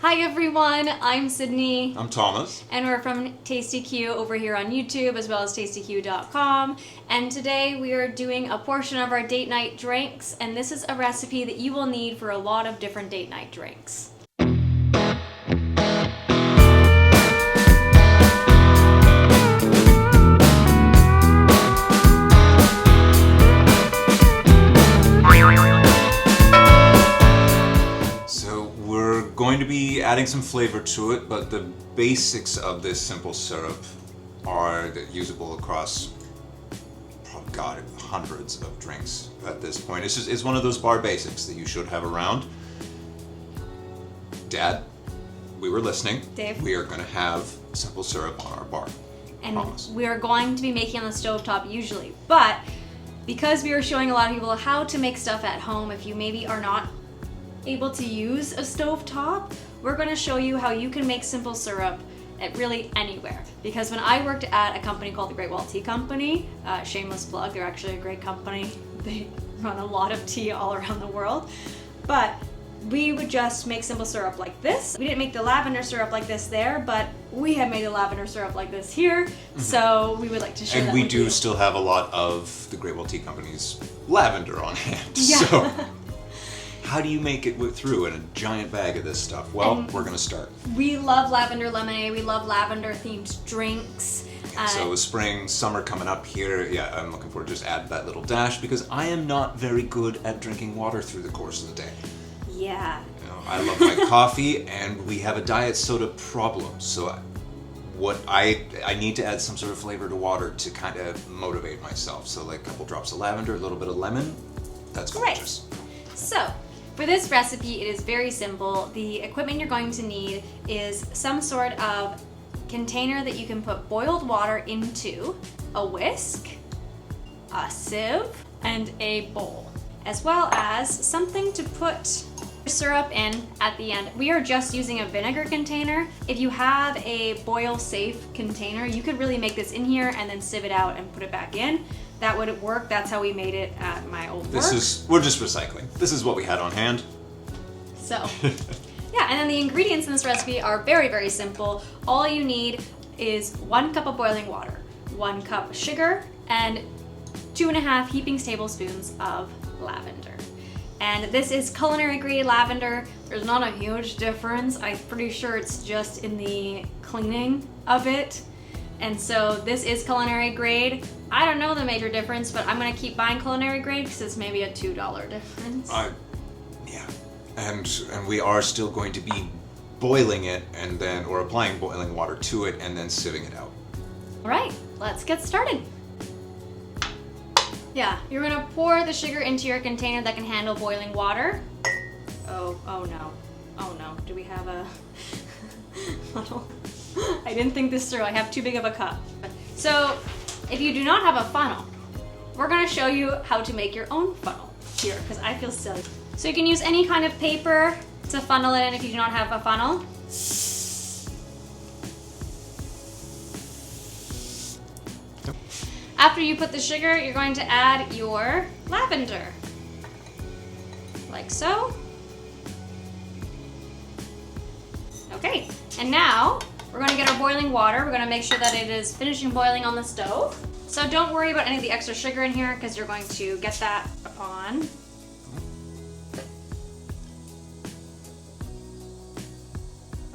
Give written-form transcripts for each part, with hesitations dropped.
Hi everyone, I'm Sydney. I'm Thomas. And we're from tastycue over here on YouTube as well as tastycue.com. And today we are doing a portion of our date night drinks, and this is a recipe that you will need for a lot of different date night drinks. Going to be adding some flavor to it, but the basics of this simple syrup are usable across, oh God, hundreds of drinks at this point. It's one of those bar basics that you should have around. Dad, we were listening. Dave. We are going to have simple syrup on our bar. And Promise. we are going to be making on the stovetop usually, but because we are showing a lot of people how to make stuff at home, if you maybe are not able to use a stovetop, we're going to show you how you can make simple syrup at really anywhere. Because when I worked at a company called the Great Wall Tea Company, shameless plug, they're actually a great company. They run a lot of tea all around the world. But we would just make simple syrup like this. We didn't make the lavender syrup like this there, but we have made the lavender syrup like this here. Mm-hmm. So we would like to share that with you. And we do still have a lot of the Great Wall Tea Company's lavender on hand. Yeah. So how do you make it through in a giant bag of this stuff? Well, we're going to start. We love lavender lemonade. We love lavender themed drinks. So spring, summer coming up here. Yeah, I'm looking forward to just add that little dash because I am not very good at drinking water through the course of the day. Yeah. You know, I love my coffee and we have a diet soda problem. So I need to add some sort of flavor to water to kind of motivate myself. So like a couple drops of lavender, a little bit of lemon. That's gorgeous. Great. So for this recipe, it is very simple. The equipment you're going to need is some sort of container that you can put boiled water into, a whisk, a sieve, and a bowl, as well as something to put syrup in at the end. We are just using a vinegar container. If you have a boil safe container, you could really make this in here and then sieve it out and put it back in. That would work. That's how we made it at my old work. We're just recycling. This is what we had on hand. So, yeah, and then the ingredients in this recipe are very, very simple. All you need is 1 cup of boiling water, 1 cup of sugar, and 2.5 heaping tablespoons of lavender. And this is culinary grade lavender. There's not a huge difference. I'm pretty sure it's just in the cleaning of it. And so this is culinary grade. I don't know the major difference, but I'm gonna keep buying culinary grade because it's maybe a $2 difference. Yeah, and we are still going to be boiling it or applying boiling water to it and then sieving it out. All right, let's get started. Yeah, you're gonna pour the sugar into your container that can handle boiling water. Oh no, do we have a funnel? I didn't think this through. I have too big of a cup. So if you do not have a funnel, we're gonna show you how to make your own funnel here because I feel silly. So you can use any kind of paper to funnel it in if you do not have a funnel. After you put the sugar, you're going to add your lavender, like so. Okay, and now we're going to get our boiling water. We're going to make sure that it is finishing boiling on the stove. So don't worry about any of the extra sugar in here because you're going to get that upon.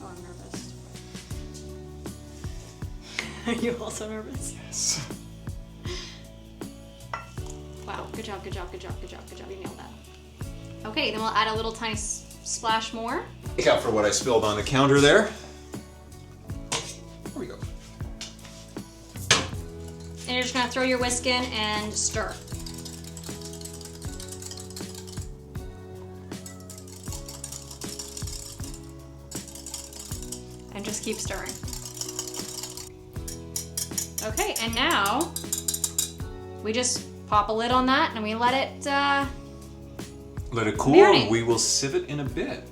Oh, I'm nervous. Are you also nervous? Yes. Wow, good job, good job, good job, good job, good job. You nailed that. Okay, then we'll add a little tiny splash more. Look out for what I spilled on the counter there. There we go. And you're just gonna throw your whisk in and stir. And just keep stirring. Okay, and now we just pop a lid on that and we let it let it cool marinate. And we will sieve it in a bit.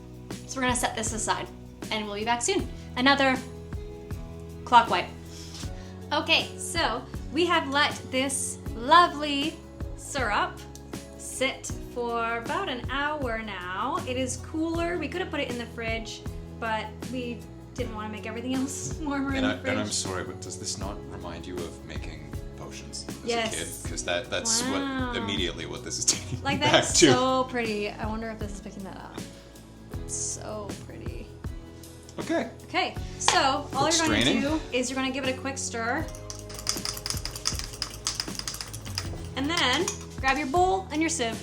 So we're gonna set this aside and we'll be back soon. Another clock wipe. Okay, so we have let this lovely syrup sit for about an hour now. It is cooler. We could have put it in the fridge, but we didn't want to make everything else warmer in And, the fridge. and I'm sorry, but does this not remind you of making potions as Yes. a kid? Because that's Wow. what immediately what this is taking Like me back that's to. so pretty. I wonder if this is picking that up. It's so pretty. Okay. Okay, so all Quick you're going straining. to do is you're going to give it a quick stir. And then grab your bowl and your sieve.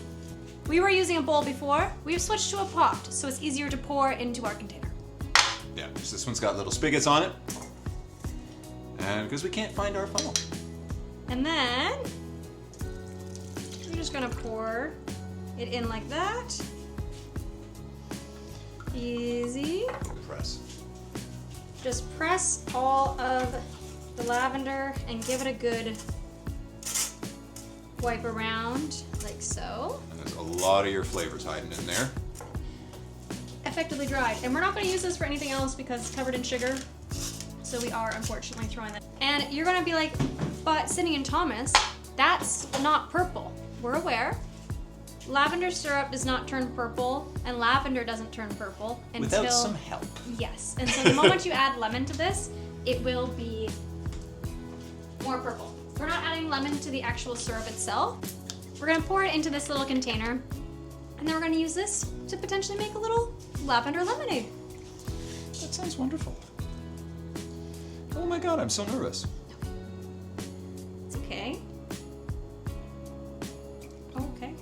We were using a bowl before. We've switched to a pot, so it's easier to pour into our container. Yeah, so this one's got little spigots on it. And because we can't find our funnel. And then you're just going to pour it in like that. Easy. Press. Just press all of the lavender and give it a good wipe around, like so. And there's a lot of your flavors hiding in there. Effectively dried. And we're not going to use this for anything else because it's covered in sugar. So we are unfortunately throwing that. And you're going to be like, but Sydney and Thomas, that's not purple. We're aware. Lavender syrup does not turn purple, and lavender doesn't turn purple until... Without some help. Yes. And so the moment you add lemon to this, it will be more purple. We're not adding lemon to the actual syrup itself. We're going to pour it into this little container, and then we're going to use this to potentially make a little lavender lemonade. That sounds wonderful. Oh my god, I'm so nervous. It's okay. Oh, okay.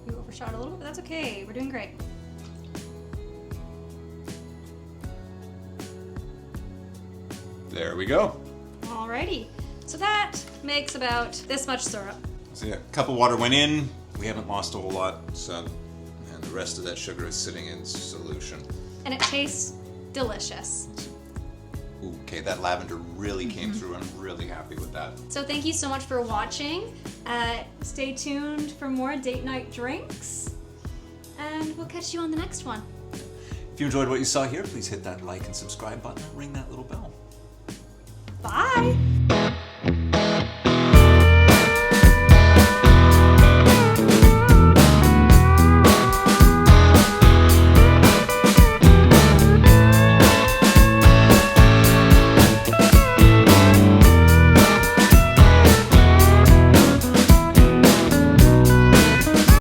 You overshot a little bit, but that's okay. We're doing great. There we go. Alrighty. So that makes about this much syrup. So yeah, a cup of water went in. We haven't lost a whole lot, so and the rest of that sugar is sitting in solution. And it tastes delicious. Ooh, okay, that lavender really came through. I'm really happy with that. So thank you so much for watching. Stay tuned for more date night drinks. And we'll catch you on the next one. If you enjoyed what you saw here, please hit that like and subscribe button and ring that little bell. Bye!